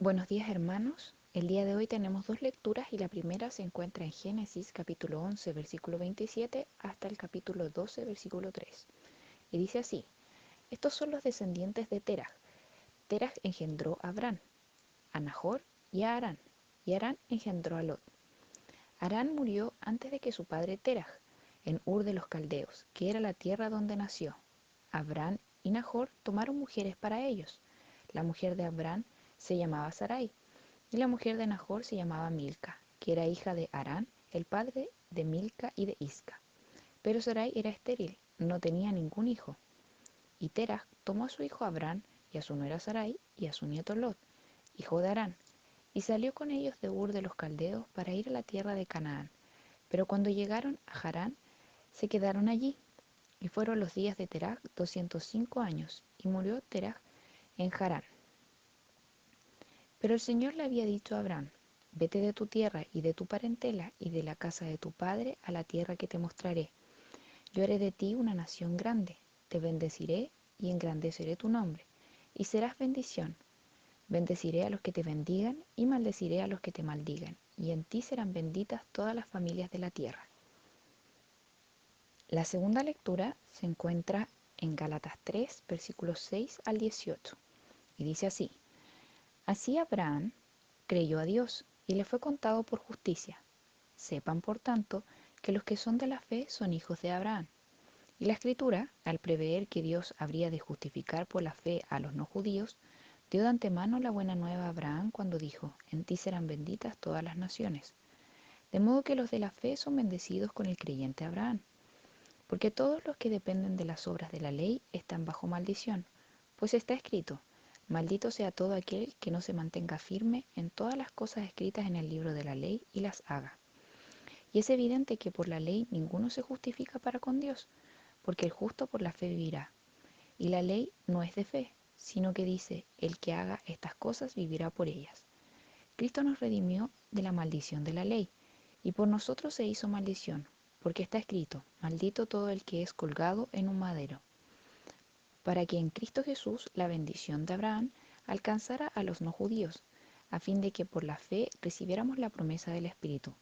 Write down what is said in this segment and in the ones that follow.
Buenos días, hermanos. El día de hoy tenemos dos lecturas y la primera se encuentra en Génesis capítulo 11 versículo 27 hasta el capítulo 12 versículo 3. Y dice así: Estos son los descendientes de Terah. Terah engendró a Abrán, a Nahor y a Harán. Y Harán engendró a Lot. Harán murió antes de que su padre Terah, en Ur de los Caldeos, que era la tierra donde nació. Abrán y Nahor tomaron mujeres para ellos. La mujer de Abrán se llamaba Sarai, y la mujer de Nahor se llamaba Milca, que era hija de Harán, el padre de Milca y de Isca. Pero Sarai era estéril, no tenía ningún hijo. Y Terah tomó a su hijo Abrán y a su nuera Sarai y a su nieto Lot, hijo de Harán, y salió con ellos de Ur de los Caldeos para ir a la tierra de Canaán. Pero cuando llegaron a Harán, se quedaron allí. Y fueron los días de Terah 205 años, y murió Terah en Harán. Pero el Señor le había dicho a Abraham: Vete de tu tierra y de tu parentela y de la casa de tu padre a la tierra que te mostraré. Yo haré de ti una nación grande, te bendeciré y engrandeceré tu nombre, y serás bendición. Bendeciré a los que te bendigan y maldeciré a los que te maldigan, y en ti serán benditas todas las familias de la tierra. La segunda lectura se encuentra en Gálatas 3, versículos 6 al 18, y dice así: Así Abraham creyó a Dios y le fue contado por justicia. Sepan, por tanto, que los que son de la fe son hijos de Abraham. Y la Escritura, al prever que Dios habría de justificar por la fe a los no judíos, dio de antemano la buena nueva a Abraham cuando dijo: En ti serán benditas todas las naciones. De modo que los de la fe son bendecidos con el creyente Abraham. Porque todos los que dependen de las obras de la ley están bajo maldición, pues está escrito: Maldito sea todo aquel que no se mantenga firme en todas las cosas escritas en el libro de la ley y las haga. Y es evidente que por la ley ninguno se justifica para con Dios, porque el justo por la fe vivirá. Y la ley no es de fe, sino que dice: El que haga estas cosas vivirá por ellas. Cristo nos redimió de la maldición de la ley, y por nosotros se hizo maldición, porque está escrito: Maldito todo el que es colgado en un madero, para que en Cristo Jesús la bendición de Abraham alcanzara a los no judíos, a fin de que por la fe recibiéramos la promesa del Espíritu.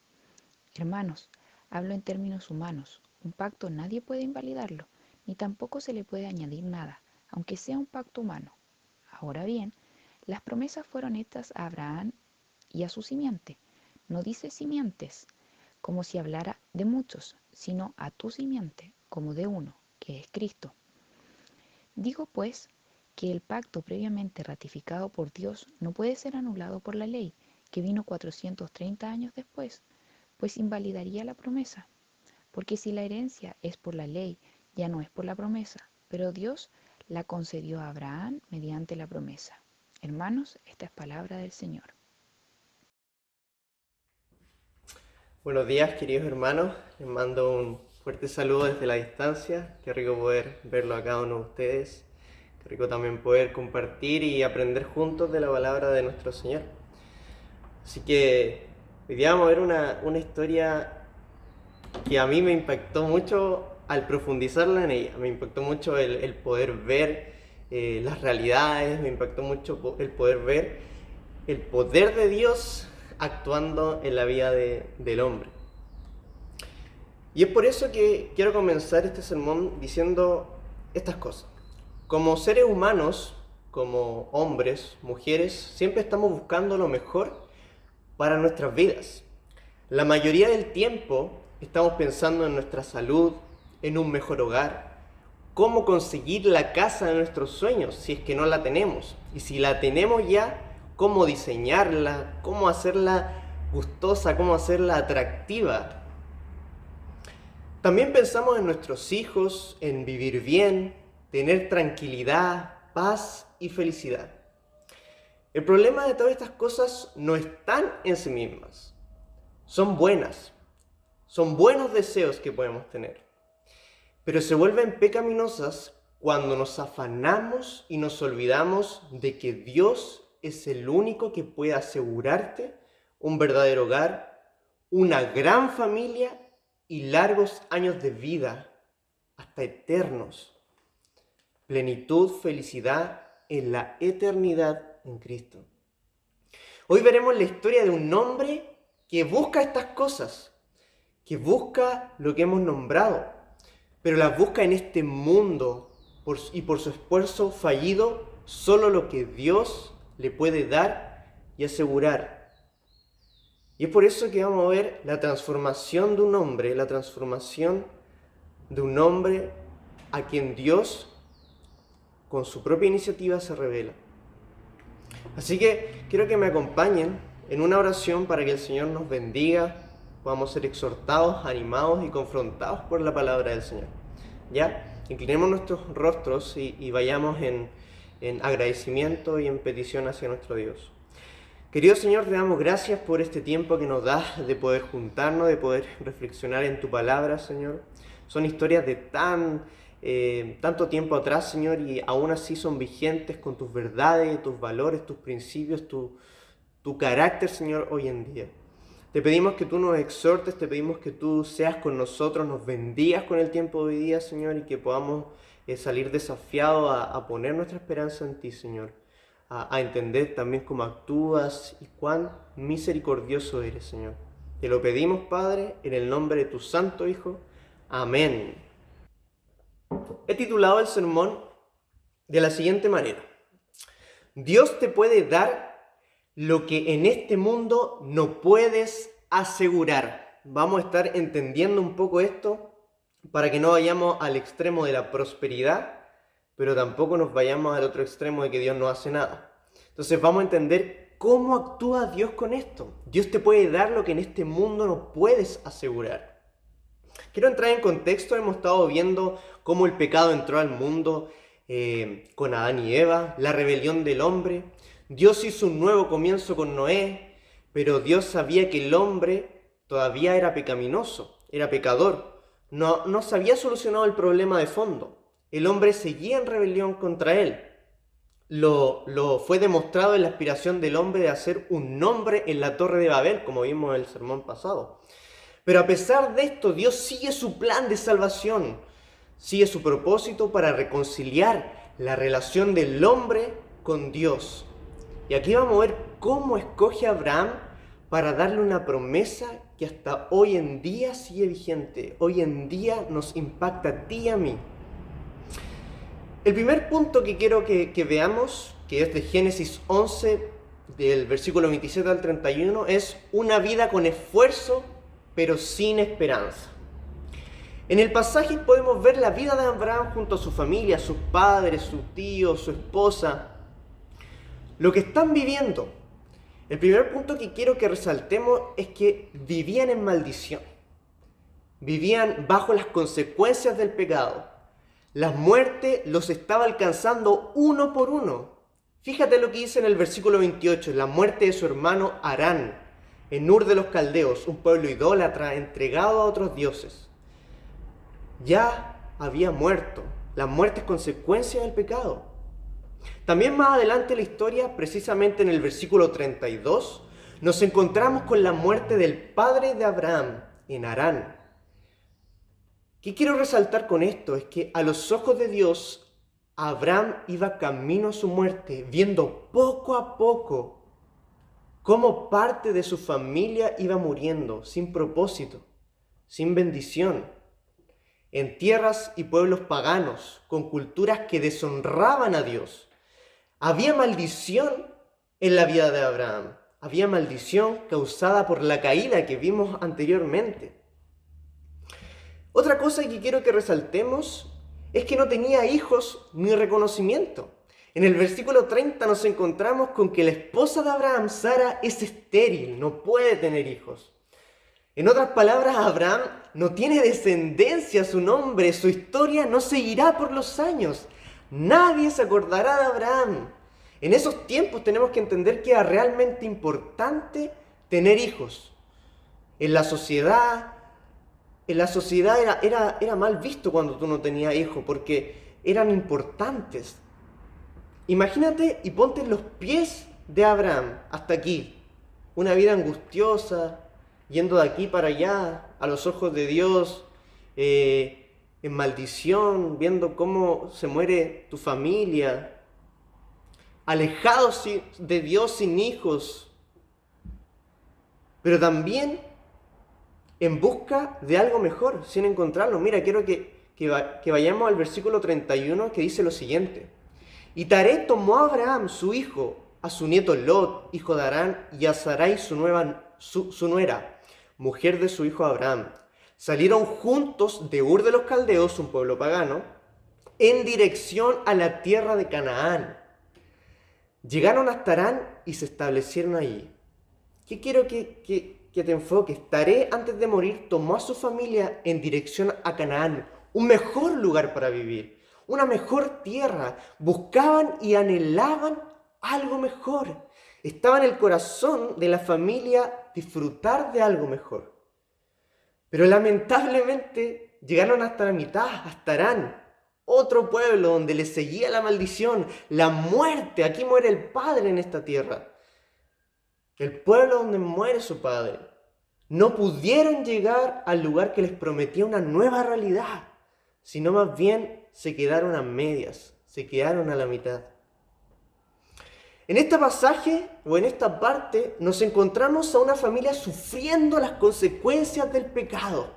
Hermanos, hablo en términos humanos. Un pacto nadie puede invalidarlo, ni tampoco se le puede añadir nada, aunque sea un pacto humano. Ahora bien, las promesas fueron hechas a Abraham y a su simiente. No dice simientes, como si hablara de muchos, sino a tu simiente, como de uno, que es Cristo. Digo, pues, que el pacto previamente ratificado por Dios no puede ser anulado por la ley, que vino 430 años después, pues invalidaría la promesa. Porque si la herencia es por la ley, ya no es por la promesa, pero Dios la concedió a Abraham mediante la promesa. Hermanos, esta es palabra del Señor. Buenos días, queridos hermanos. Les mando un fuerte saludo desde la distancia. Qué rico poder verlo a cada uno de ustedes. Qué rico también poder compartir y aprender juntos de la palabra de nuestro Señor. Así que hoy día vamos a ver una historia que a mí me impactó mucho al profundizarla en ella. Me impactó mucho el poder ver las realidades, me impactó mucho el poder ver el poder de Dios actuando en la vida del hombre. Y es por eso que quiero comenzar este sermón diciendo estas cosas. Como seres humanos, como hombres, mujeres, siempre estamos buscando lo mejor para nuestras vidas. La mayoría del tiempo estamos pensando en nuestra salud, en un mejor hogar, cómo conseguir la casa de nuestros sueños si es que no la tenemos. Y si la tenemos ya, cómo diseñarla, cómo hacerla gustosa, cómo hacerla atractiva. También pensamos en nuestros hijos, en vivir bien, tener tranquilidad, paz y felicidad. El problema de todas estas cosas no están en sí mismas. Son buenas, son buenos deseos que podemos tener, pero se vuelven pecaminosas cuando nos afanamos y nos olvidamos de que Dios es el único que puede asegurarte un verdadero hogar, una gran familia y largos años de vida, hasta eternos. Plenitud, felicidad en la eternidad en Cristo. Hoy veremos la historia de un hombre que busca estas cosas, que busca lo que hemos nombrado, pero las busca en este mundo y por su esfuerzo fallido, solo lo que Dios le puede dar y asegurar. Y es por eso que vamos a ver la transformación de un hombre, la transformación de un hombre a quien Dios, con su propia iniciativa, se revela. Así que quiero que me acompañen en una oración para que el Señor nos bendiga, podamos ser exhortados, animados y confrontados por la palabra del Señor. ¿Ya? Inclinemos nuestros rostros y vayamos en agradecimiento y en petición hacia nuestro Dios. Querido Señor, te damos gracias por este tiempo que nos das de poder juntarnos, de poder reflexionar en tu palabra, Señor. Son historias de tanto tiempo atrás, Señor, y aún así son vigentes con tus verdades, tus valores, tus principios, tu carácter, Señor, hoy en día. Te pedimos que tú nos exhortes, te pedimos que tú seas con nosotros, nos bendigas con el tiempo de hoy día, Señor, y que podamos salir desafiados a poner nuestra esperanza en ti, Señor. A entender también cómo actúas y cuán misericordioso eres, Señor. Te lo pedimos, Padre, en el nombre de tu Santo Hijo. Amén. He titulado el sermón de la siguiente manera: Dios te puede dar lo que en este mundo no puedes asegurar. Vamos a estar entendiendo un poco esto para que no vayamos al extremo de la prosperidad, pero tampoco nos vayamos al otro extremo de que Dios no hace nada. Entonces vamos a entender cómo actúa Dios con esto. Dios te puede dar lo que en este mundo no puedes asegurar. Quiero entrar en contexto. Hemos estado viendo cómo el pecado entró al mundo con Adán y Eva, la rebelión del hombre. Dios hizo un nuevo comienzo con Noé, pero Dios sabía que el hombre todavía era pecaminoso, era pecador. No se había solucionado el problema de fondo. El hombre seguía en rebelión contra él. Lo fue demostrado en la aspiración del hombre de hacer un nombre en la Torre de Babel, como vimos en el sermón pasado. Pero a pesar de esto, Dios sigue su plan de salvación, sigue su propósito para reconciliar la relación del hombre con Dios. Y aquí vamos a ver cómo escoge a Abraham para darle una promesa que hasta hoy en día sigue vigente. Hoy en día nos impacta a ti y a mí. El primer punto que quiero que veamos, que es de Génesis 11, del versículo 27 al 31, es una vida con esfuerzo, pero sin esperanza. En el pasaje podemos ver la vida de Abraham junto a su familia, sus padres, su tío, su esposa, lo que están viviendo. El primer punto que quiero que resaltemos es que vivían en maldición. Vivían bajo las consecuencias del pecado. La muerte los estaba alcanzando uno por uno. Fíjate lo que dice en el versículo 28, la muerte de su hermano Harán, en Ur de los Caldeos, un pueblo idólatra entregado a otros dioses. Ya había muerto. La muerte es consecuencia del pecado. También más adelante en la historia, precisamente en el versículo 32, nos encontramos con la muerte del padre de Abraham, en Harán. ¿Qué quiero resaltar con esto? Es que a los ojos de Dios, Abraham iba camino a su muerte, viendo poco a poco cómo parte de su familia iba muriendo, sin propósito, sin bendición, en tierras y pueblos paganos, con culturas que deshonraban a Dios. Había maldición en la vida de Abraham. Había maldición causada por la caída que vimos anteriormente. Otra cosa que quiero que resaltemos es que no tenía hijos ni reconocimiento. En el versículo 30 nos encontramos con que la esposa de Abraham, Sara, es estéril, no puede tener hijos. En otras palabras, Abraham no tiene descendencia, su nombre, su historia no seguirá por los años. Nadie se acordará de Abraham. En esos tiempos tenemos que entender que era realmente importante tener hijos. En la sociedad era mal visto cuando tú no tenías hijos, porque eran importantes. Imagínate y ponte en los pies de Abraham hasta aquí. Una vida angustiosa, yendo de aquí para allá, a los ojos de Dios, en maldición, viendo cómo se muere tu familia, alejados de Dios sin hijos, pero también en busca de algo mejor, sin encontrarlo. Mira, quiero que vayamos al versículo 31 que dice lo siguiente. Y Taré tomó a Abraham, su hijo, a su nieto Lot, hijo de Harán, y a Sarai, su nuera, mujer de su hijo Abraham. Salieron juntos de Ur de los Caldeos, un pueblo pagano, en dirección a la tierra de Canaán. Llegaron hasta Harán y se establecieron allí. ¿Qué quiero que te enfoques? Taré, antes de morir, tomó a su familia en dirección a Canaán, un mejor lugar para vivir, una mejor tierra. Buscaban y anhelaban algo mejor. Estaba en el corazón de la familia disfrutar de algo mejor. Pero lamentablemente llegaron hasta la mitad, hasta Harán, otro pueblo donde les seguía la maldición, la muerte. Aquí muere el padre en esta tierra. El pueblo donde muere su padre. No pudieron llegar al lugar que les prometía una nueva realidad, sino más bien se quedaron a medias, se quedaron a la mitad. En este pasaje o en esta parte nos encontramos a una familia sufriendo las consecuencias del pecado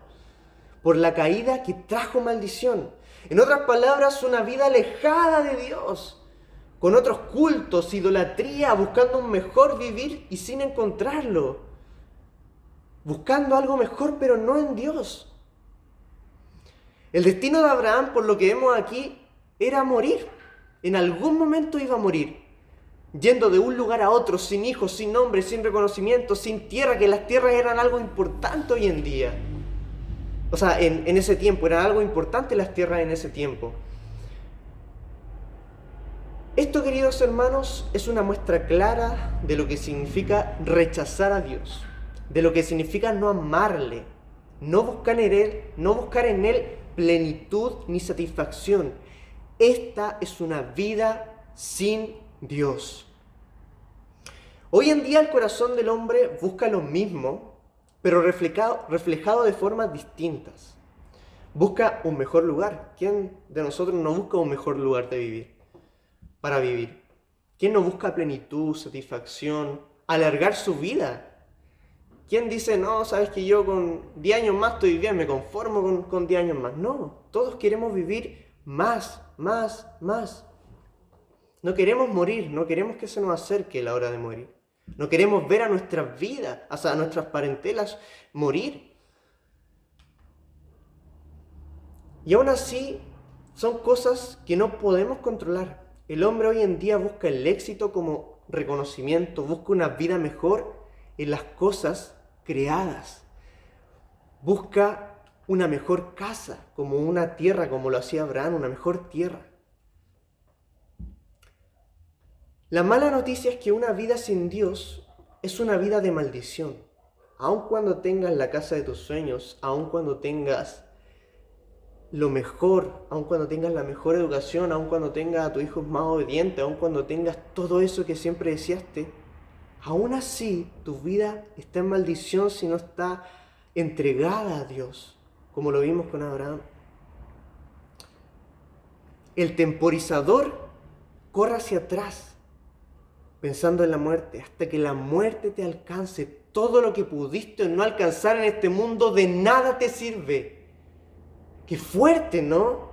por la caída que trajo maldición. En otras palabras, una vida alejada de Dios, con otros cultos, idolatría, buscando un mejor vivir y sin encontrarlo. Buscando algo mejor, pero no en Dios. El destino de Abraham, por lo que vemos aquí, era morir. En algún momento iba a morir. Yendo de un lugar a otro, sin hijos, sin nombre, sin reconocimiento, sin tierra, que las tierras eran algo importante hoy en día. O sea, en ese tiempo, eran algo importante las tierras en ese tiempo. Esto, queridos hermanos, es una muestra clara de lo que significa rechazar a Dios, de lo que significa no amarle, no buscar en Él plenitud ni satisfacción. Esta es una vida sin Dios. Hoy en día el corazón del hombre busca lo mismo, pero reflejado de formas distintas. Busca un mejor lugar. ¿Quién de nosotros no busca un mejor lugar de vivir? Para vivir. ¿Quién no busca plenitud, satisfacción, alargar su vida? ¿Quién dice, no, sabes que yo con 10 años más estoy bien, me conformo con 10 años más? No, todos queremos vivir más. No queremos morir, no queremos que se nos acerque la hora de morir. No queremos ver a nuestras vidas, a nuestras parentelas morir. Y aún así, son cosas que no podemos controlar. El hombre hoy en día busca el éxito como reconocimiento, busca una vida mejor en las cosas creadas. Busca una mejor casa, como una tierra, como lo hacía Abraham, una mejor tierra. La mala noticia es que una vida sin Dios es una vida de maldición. Aun cuando tengas la casa de tus sueños, aun cuando tengas lo mejor, aun cuando tengas la mejor educación, aun cuando tengas a tus hijos más obedientes, aun cuando tengas todo eso que siempre deseaste, aún así tu vida está en maldición si no está entregada a Dios, como lo vimos con Abraham. El temporizador corre hacia atrás, pensando en la muerte, hasta que la muerte te alcance. Todo lo que pudiste no alcanzar en este mundo de nada te sirve. Qué fuerte, ¿no?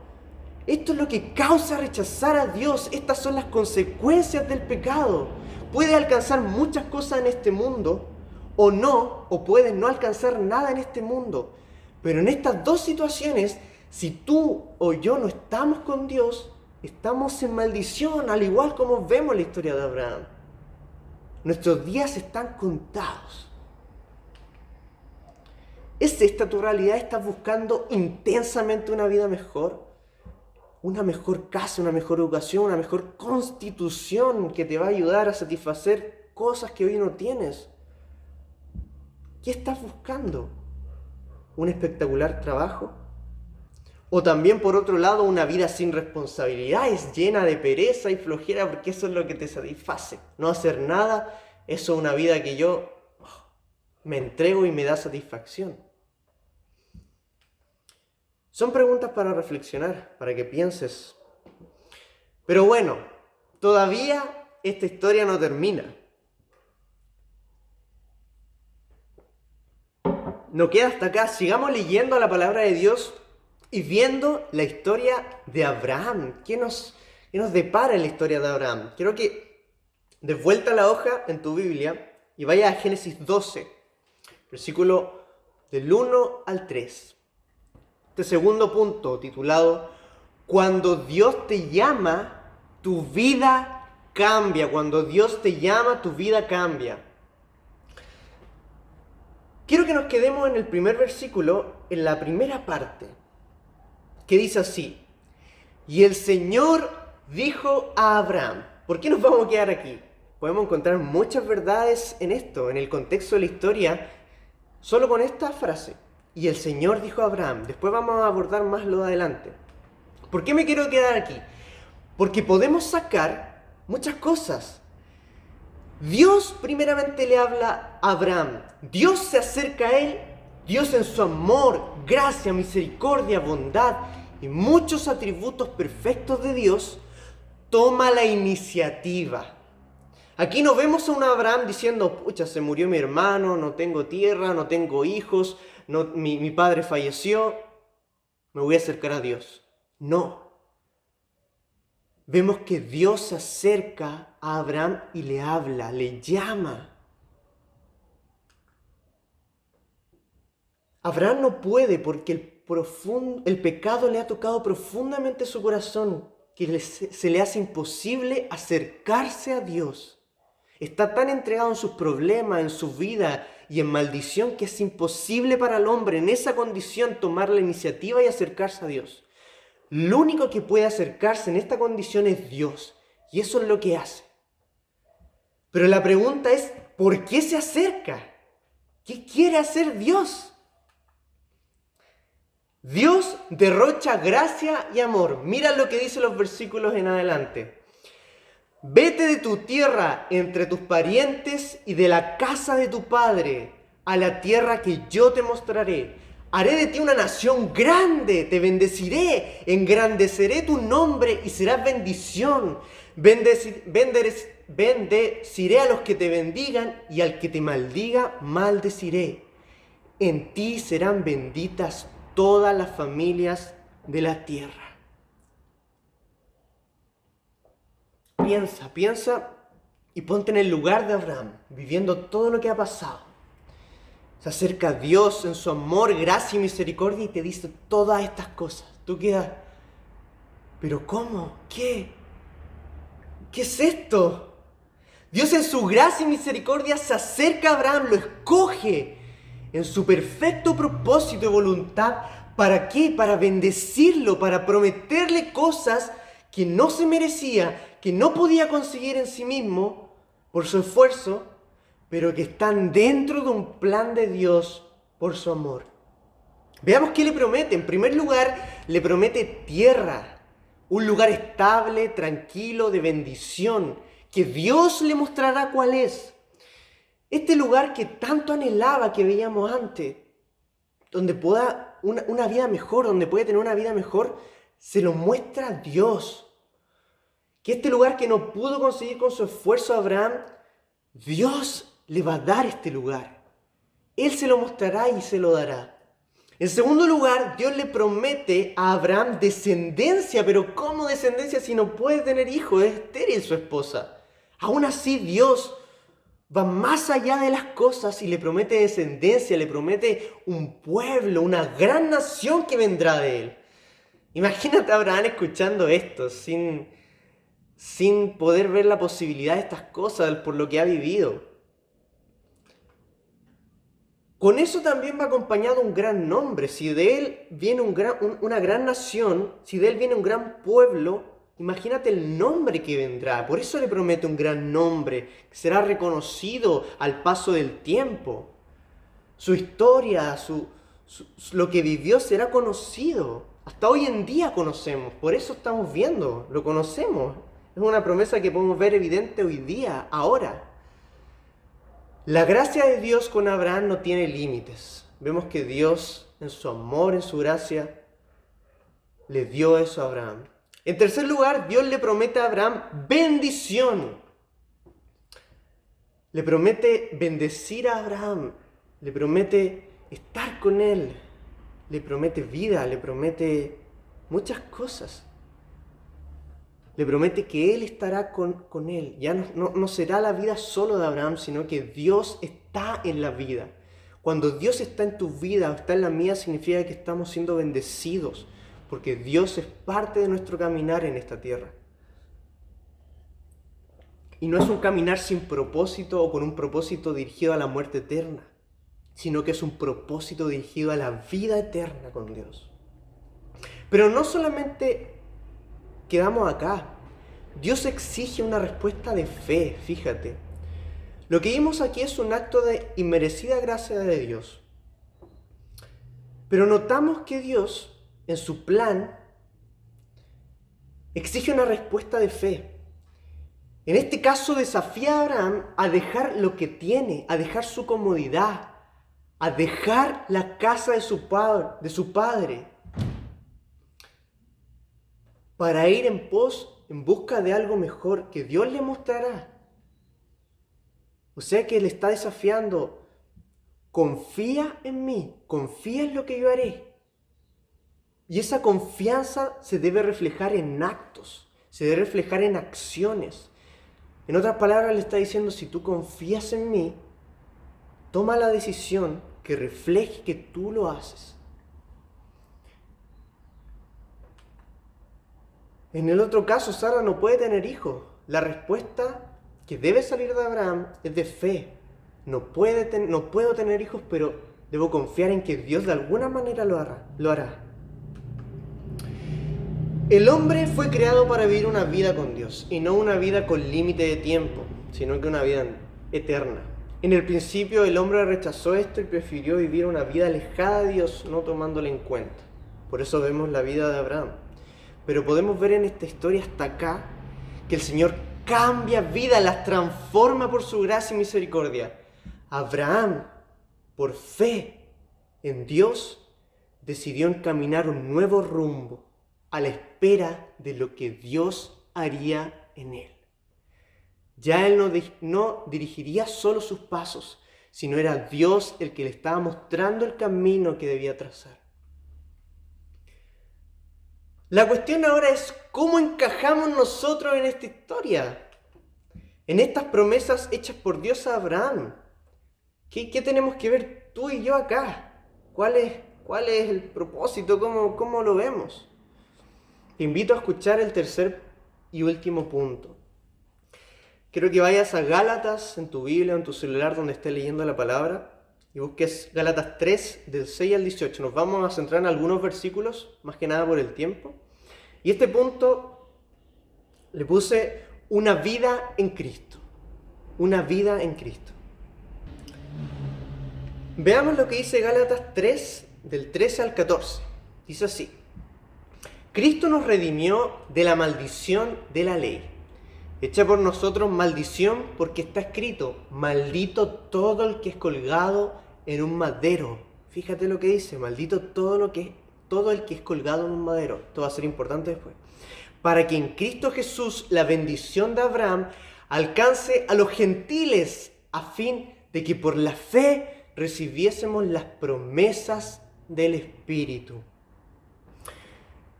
Esto es lo que causa rechazar a Dios. Estas son las consecuencias del pecado. Puedes alcanzar muchas cosas en este mundo, o no, o puedes no alcanzar nada en este mundo. Pero en estas dos situaciones, si tú o yo no estamos con Dios, estamos en maldición, al igual como vemos la historia de Abraham. Nuestros días están contados. ¿Es esta tu realidad? ¿Estás buscando intensamente una vida mejor? Una mejor casa, una mejor educación, una mejor constitución que te va a ayudar a satisfacer cosas que hoy no tienes. ¿Qué estás buscando? ¿Un espectacular trabajo? O también, por otro lado, una vida sin responsabilidades, llena de pereza y flojera, porque eso es lo que te satisface. No hacer nada, eso es una vida que yo me entrego y me da satisfacción. Son preguntas para reflexionar, para que pienses. Pero bueno, todavía esta historia no termina. no queda hasta acá. Sigamos leyendo la palabra de Dios y viendo la historia de Abraham. ¿Qué nos depara la historia de Abraham? Quiero que des vuelta la hoja en tu Biblia y vaya a Génesis 12, versículo del 1 al 3. Este segundo punto, titulado Cuando Dios te llama, tu vida cambia. Cuando Dios te llama, tu vida cambia. Quiero que nos quedemos en el primer versículo, en la primera parte, que dice así: Y el Señor dijo a Abraham. ¿Por qué nos vamos a quedar aquí? Podemos encontrar muchas verdades en esto, en el contexto de la historia, solo con esta frase. Y el Señor dijo a Abraham. Después vamos a abordar más lo de adelante. ¿Por qué me quiero quedar aquí? Porque podemos sacar muchas cosas. Dios primeramente le habla a Abraham. Dios se acerca a él. Dios en su amor, gracia, misericordia, bondad y muchos atributos perfectos de Dios, toma la iniciativa. Aquí no vemos a un Abraham diciendo: pucha, se murió mi hermano, no tengo tierra, no tengo hijos, mi padre falleció, me voy a acercar a Dios. No. Vemos que Dios se acerca a Abraham y le habla, le llama. Abraham no puede porque el pecado le ha tocado profundamente su corazón, que se le hace imposible acercarse a Dios. Está tan entregado en sus problemas, en su vida y en maldición, que es imposible para el hombre en esa condición tomar la iniciativa y acercarse a Dios. Lo único que puede acercarse en esta condición es Dios, y eso es lo que hace. Pero la pregunta es: ¿por qué se acerca? ¿Qué quiere hacer Dios? Dios derrocha gracia y amor. Mira lo que dicen los versículos en adelante. Vete de tu tierra, entre tus parientes y de la casa de tu padre, a la tierra que yo te mostraré. Haré de ti una nación grande, te bendeciré, engrandeceré tu nombre y serás bendición. Bendeciré a los que te bendigan y al que te maldiga, maldeciré. En ti serán benditas todas las familias de la tierra. Piensa y ponte en el lugar de Abraham, viviendo todo lo que ha pasado. Se acerca a Dios en su amor, gracia y misericordia y te dice todas estas cosas. Tú quedas: ¿pero cómo? ¿Qué? ¿Qué es esto? Dios en su gracia y misericordia se acerca a Abraham, lo escoge en su perfecto propósito y voluntad. ¿Para qué? Para bendecirlo, para prometerle cosas que no se merecía, que no podía conseguir en sí mismo por su esfuerzo, pero que están dentro de un plan de Dios por su amor. Veamos qué le promete. En primer lugar, le promete tierra, un lugar estable, tranquilo, de bendición, que Dios le mostrará cuál es. Este lugar que tanto anhelaba, que veíamos antes, donde pueda una vida mejor, donde puede tener una vida mejor, se lo muestra Dios. Que este lugar que no pudo conseguir con su esfuerzo a Abraham, Dios le va a dar este lugar. Él se lo mostrará y se lo dará. En segundo lugar, Dios le promete a Abraham descendencia. Pero ¿cómo descendencia si no puede tener hijos? Es estéril su esposa. Aún así, Dios va más allá de las cosas y le promete descendencia, le promete un pueblo, una gran nación que vendrá de él. Imagínate a Abraham escuchando esto sin poder ver la posibilidad de estas cosas por lo que ha vivido. Con eso también va acompañado un gran nombre. Si de él viene una gran nación, si de él viene un gran pueblo, imagínate el nombre que vendrá. Por eso le promete un gran nombre, que será reconocido al paso del tiempo. Su historia, lo que vivió será conocido. Hasta hoy en día conocemos, por eso estamos viendo, lo conocemos. Es una promesa que podemos ver evidente hoy día, ahora. La gracia de Dios con Abraham no tiene límites. Vemos que Dios, en su amor, en su gracia, le dio eso a Abraham. En tercer lugar, Dios le promete a Abraham bendición. Le promete bendecir a Abraham. Le promete estar con Él, le promete vida, le promete muchas cosas. Le promete que Él estará con Él. Ya no será la vida solo de Abraham, sino que Dios está en la vida. Cuando Dios está en tu vida o está en la mía, significa que estamos siendo bendecidos, porque Dios es parte de nuestro caminar en esta tierra. Y no es un caminar sin propósito o con un propósito dirigido a la muerte eterna, sino que es un propósito dirigido a la vida eterna con Dios. Pero no solamente quedamos acá. Dios exige una respuesta de fe, fíjate. Lo que vimos aquí es un acto de inmerecida gracia de Dios. Pero notamos que Dios, en su plan, exige una respuesta de fe. En este caso desafía a Abraham a dejar lo que tiene, a dejar su comodidad, a dejar la casa de su padre, para ir en busca de algo mejor que Dios le mostrará. O sea que le está desafiando: confía en mí, confía en lo que yo haré. Y esa confianza se debe reflejar en actos, se debe reflejar en acciones. En otras palabras, le está diciendo: si tú confías en mí, toma la decisión que refleje que tú lo haces. En el otro caso, Sara no puede tener hijos. La respuesta que debe salir de Abraham es de fe. No puedo tener hijos, pero debo confiar en que Dios de alguna manera lo hará. El hombre fue creado para vivir una vida con Dios, y no una vida con límite de tiempo, sino que una vida eterna. En el principio el hombre rechazó esto y prefirió vivir una vida alejada de Dios, no tomándole en cuenta. Por eso vemos la vida de Abraham. Pero podemos ver en esta historia hasta acá que el Señor cambia vidas, las transforma por su gracia y misericordia. Abraham, por fe en Dios, decidió encaminar un nuevo rumbo a la espera de lo que Dios haría en él. Ya él no dirigiría solo sus pasos, sino era Dios el que le estaba mostrando el camino que debía trazar. La cuestión ahora es cómo encajamos nosotros en esta historia, en estas promesas hechas por Dios a Abraham. ¿Qué tenemos que ver tú y yo acá? ¿Cuál es el propósito? ¿Cómo lo vemos? Te invito a escuchar el tercer y último punto. Quiero que vayas a Gálatas en tu Biblia o en tu celular donde estés leyendo la palabra y busques Gálatas 3 del 6 al 18. Nos vamos a centrar en algunos versículos, más que nada por el tiempo. Y este punto le puse una vida en Cristo. Una vida en Cristo. Veamos lo que dice Gálatas 3 del 13 al 14. Dice así: Cristo nos redimió de la maldición de la ley, hecha por nosotros maldición, porque está escrito: maldito todo el que es colgado en un madero. Fíjate lo que dice: maldito todo el que es colgado en un madero. Esto va a ser importante después. Para que en Cristo Jesús la bendición de Abraham alcance a los gentiles, a fin de que por la fe recibiésemos las promesas del Espíritu.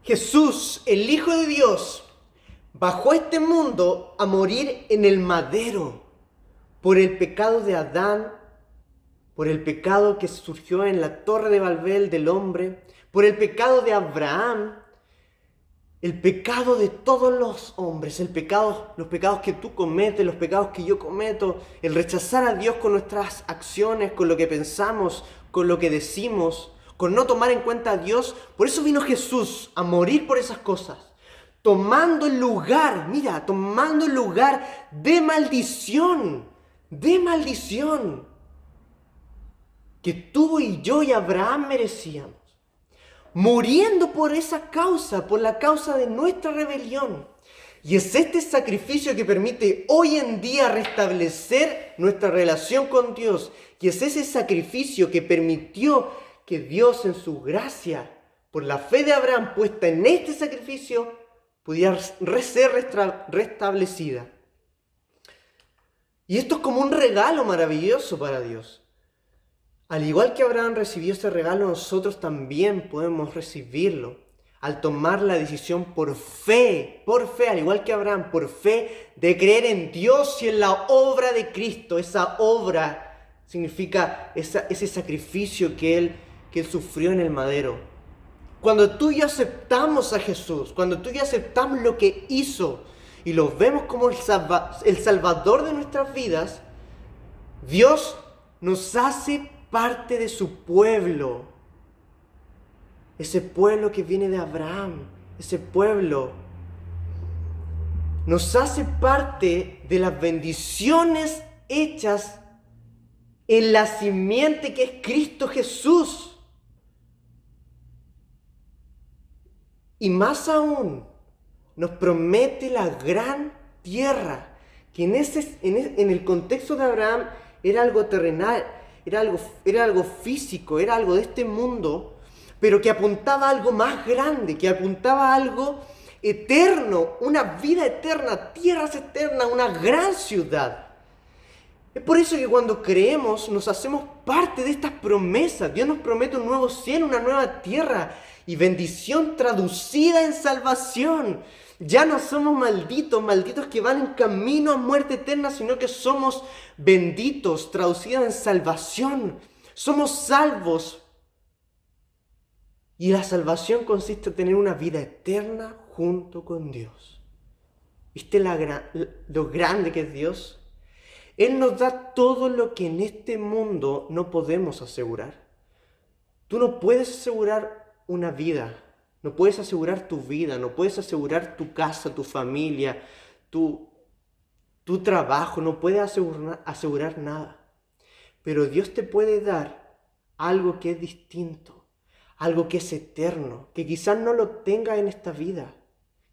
Jesús, el Hijo de Dios, bajó a este mundo a morir en el madero por el pecado de Adán, por el pecado que surgió en la Torre de Babel del hombre, por el pecado de Abraham, el pecado de todos los hombres, los pecados que tú cometes, los pecados que yo cometo, el rechazar a Dios con nuestras acciones, con lo que pensamos, con lo que decimos, con no tomar en cuenta a Dios. Por eso vino Jesús a morir por esas cosas, tomando el lugar de maldición, que tú y yo y Abraham merecíamos. Muriendo por esa causa, por la causa de nuestra rebelión. Y es este sacrificio que permite hoy en día restablecer nuestra relación con Dios. Y es ese sacrificio que permitió que Dios, en su gracia, por la fe de Abraham puesta en este sacrificio, pudiera ser restablecida. Y esto es como un regalo maravilloso para Dios. Al igual que Abraham recibió ese regalo, nosotros también podemos recibirlo al tomar la decisión por fe, al igual que Abraham, por fe de creer en Dios y en la obra de Cristo. Esa obra significa ese sacrificio que Él sufrió en el madero. Cuando tú y yo aceptamos a Jesús, cuando tú y yo aceptamos lo que hizo y lo vemos como el Salvador de nuestras vidas, Dios nos hace parte de su pueblo. Ese pueblo que viene de Abraham, ese pueblo nos hace parte de las bendiciones hechas en la simiente que es Cristo Jesús. Y más aún, nos promete la gran tierra, que en el contexto de Abraham era algo terrenal, era algo físico, era algo de este mundo, pero que apuntaba a algo más grande, que apuntaba a algo eterno, una vida eterna, tierras eternas, una gran ciudad. Es por eso que cuando creemos nos hacemos parte de estas promesas. Dios nos promete un nuevo cielo, una nueva tierra y bendición traducida en salvación. Ya no somos malditos que van en camino a muerte eterna, sino que somos benditos, traducidos en salvación. Somos salvos. Y la salvación consiste en tener una vida eterna junto con Dios. ¿Viste lo grande que es Dios? Él nos da todo lo que en este mundo no podemos asegurar. Tú no puedes asegurar una vida, no puedes asegurar tu vida, no puedes asegurar tu casa, tu familia, tu trabajo, no puedes asegurar nada. Pero Dios te puede dar algo que es distinto. Algo que es eterno, que quizás no lo tengas en esta vida.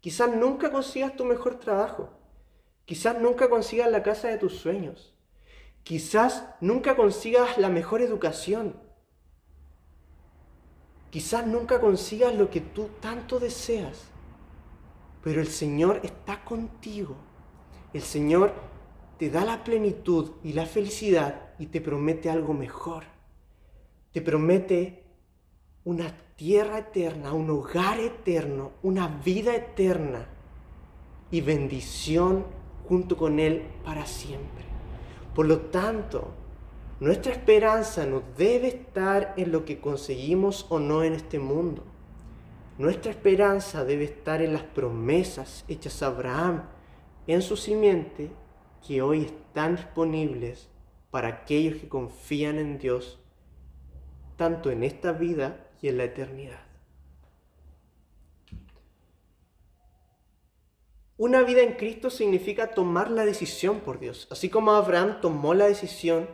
Quizás nunca consigas tu mejor trabajo. Quizás nunca consigas la casa de tus sueños. Quizás nunca consigas la mejor educación. Quizás nunca consigas lo que tú tanto deseas. Pero el Señor está contigo. El Señor te da la plenitud y la felicidad y te promete algo mejor. Te promete una tierra eterna, un hogar eterno, una vida eterna y bendición junto con Él para siempre. Por lo tanto, nuestra esperanza no debe estar en lo que conseguimos o no en este mundo. Nuestra esperanza debe estar en las promesas hechas a Abraham en su simiente, que hoy están disponibles para aquellos que confían en Dios, tanto en esta vida y en la eternidad. Una vida en Cristo significa tomar la decisión por Dios. Así como Abraham tomó la decisión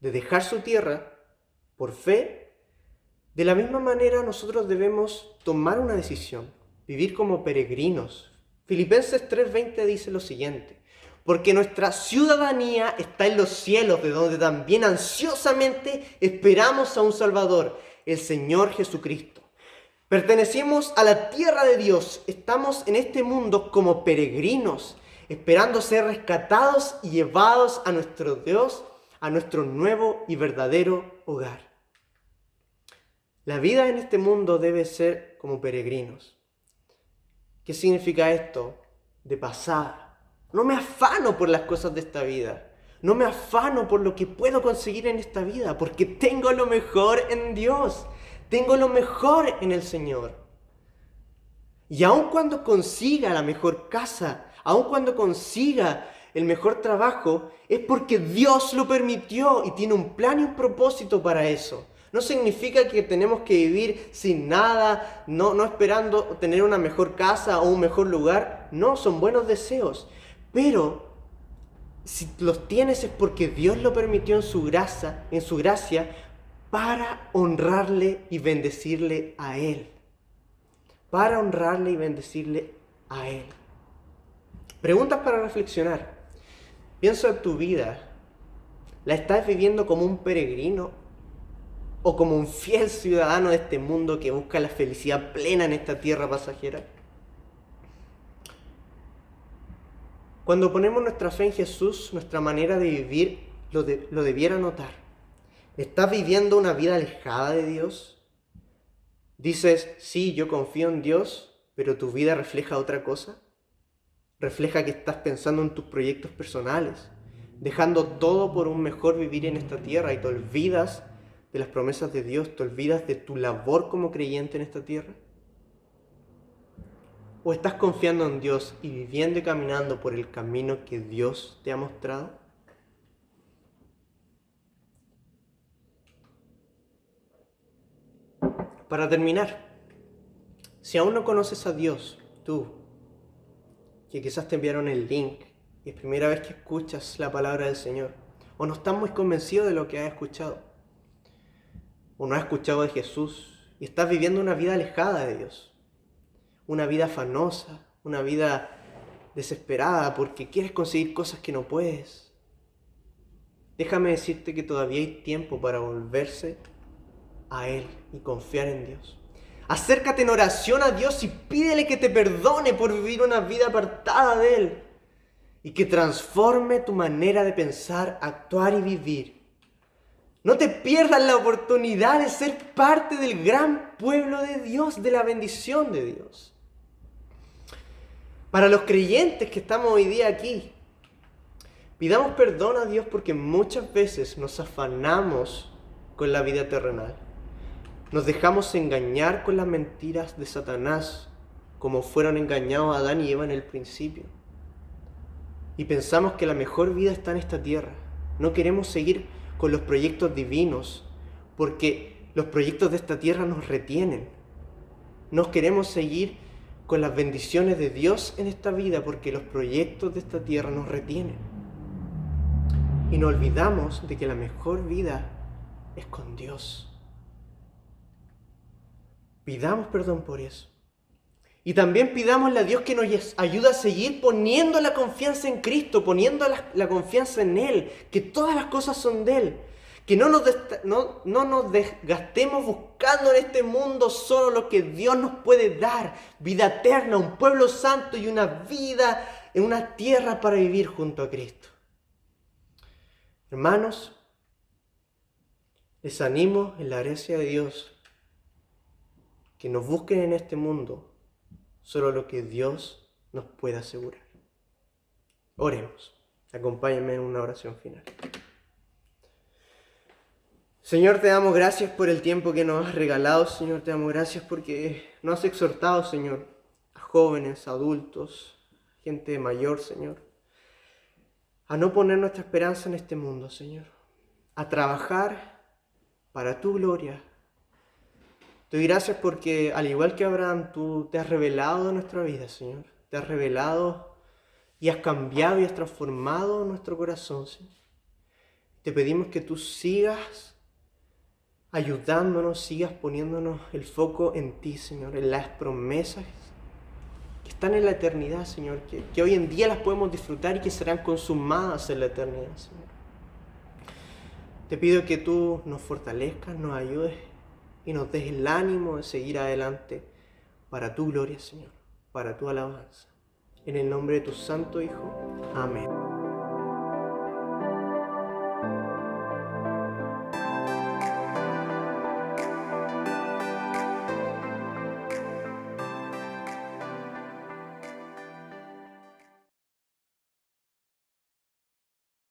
de dejar su tierra por fe, de la misma manera nosotros debemos tomar una decisión, vivir como peregrinos. Filipenses 3:20 dice lo siguiente: porque nuestra ciudadanía está en los cielos, de donde también ansiosamente esperamos a un Salvador, el Señor Jesucristo. Pertenecemos a la tierra de Dios, estamos en este mundo como peregrinos, esperando ser rescatados y llevados a nuestro Dios, a nuestro nuevo y verdadero hogar. La vida en este mundo debe ser como peregrinos. ¿Qué significa esto? De pasada. No me afano por las cosas de esta vida. No me afano por lo que puedo conseguir en esta vida, porque tengo lo mejor en Dios. Tengo lo mejor en el Señor. Y aun cuando consiga la mejor casa, aun cuando consiga el mejor trabajo, es porque Dios lo permitió y tiene un plan y un propósito para eso. No significa que tenemos que vivir sin nada, no esperando tener una mejor casa o un mejor lugar. No, son buenos deseos. Pero si los tienes es porque Dios lo permitió en su gracia para honrarle y bendecirle a Él. Para honrarle y bendecirle a Él. Preguntas para reflexionar. Piensa en tu vida. ¿La estás viviendo como un peregrino o como un fiel ciudadano de este mundo que busca la felicidad plena en esta tierra pasajera? Cuando ponemos nuestra fe en Jesús, nuestra manera de vivir lo debiera notar. ¿Estás viviendo una vida alejada de Dios? Dices, sí, yo confío en Dios, pero tu vida refleja otra cosa. Refleja que estás pensando en tus proyectos personales, dejando todo por un mejor vivir en esta tierra, y te olvidas de las promesas de Dios, te olvidas de tu labor como creyente en esta tierra. ¿O estás confiando en Dios y viviendo y caminando por el camino que Dios te ha mostrado? Para terminar, si aún no conoces a Dios, tú, que quizás te enviaron el link y es primera vez que escuchas la palabra del Señor, o no estás muy convencido de lo que has escuchado, o no has escuchado de Jesús y estás viviendo una vida alejada de Dios, una vida afanosa, una vida desesperada porque quieres conseguir cosas que no puedes, déjame decirte que todavía hay tiempo para volverse a Él y confiar en Dios. Acércate en oración a Dios y pídele que te perdone por vivir una vida apartada de Él y que transforme tu manera de pensar, actuar y vivir. No te pierdas la oportunidad de ser parte del gran pueblo de Dios, de la bendición de Dios. Para los creyentes que estamos hoy día aquí, pidamos perdón a Dios porque muchas veces nos afanamos con la vida terrenal. Nos dejamos engañar con las mentiras de Satanás, como fueron engañados Adán y Eva en el principio. Y pensamos que la mejor vida está en esta tierra. No queremos seguir con los proyectos divinos, porque los proyectos de esta tierra nos retienen. No queremos seguir con las bendiciones de Dios en esta vida, porque los proyectos de esta tierra nos retienen. Y nos olvidamos de que la mejor vida es con Dios. Pidamos perdón por eso. Y también pidámosle a Dios que nos ayude a seguir poniendo la confianza en Cristo, poniendo la confianza en Él, que todas las cosas son de Él. Que no nos desgastemos buscando en este mundo solo lo que Dios nos puede dar. Vida eterna, un pueblo santo y una vida en una tierra para vivir junto a Cristo. Hermanos, les animo en la gracia de Dios que nos busquen en este mundo solo lo que Dios nos puede asegurar. Oremos. Acompáñenme en una oración final. Señor, te damos gracias por el tiempo que nos has regalado. Señor, te damos gracias porque nos has exhortado, Señor, a jóvenes, adultos, gente mayor, Señor, a no poner nuestra esperanza en este mundo, Señor, a trabajar para tu gloria. Te doy gracias porque, al igual que Abraham, tú te has revelado en nuestra vida, Señor. Te has revelado y has cambiado y has transformado nuestro corazón, Señor. Te pedimos que tú sigas ayudándonos, sigas poniéndonos el foco en ti, Señor, en las promesas que están en la eternidad, Señor, que hoy en día las podemos disfrutar y que serán consumadas en la eternidad, Señor. Te pido que tú nos fortalezcas, nos ayudes y nos des el ánimo de seguir adelante para tu gloria, Señor, para tu alabanza. En el nombre de tu Santo Hijo. Amén.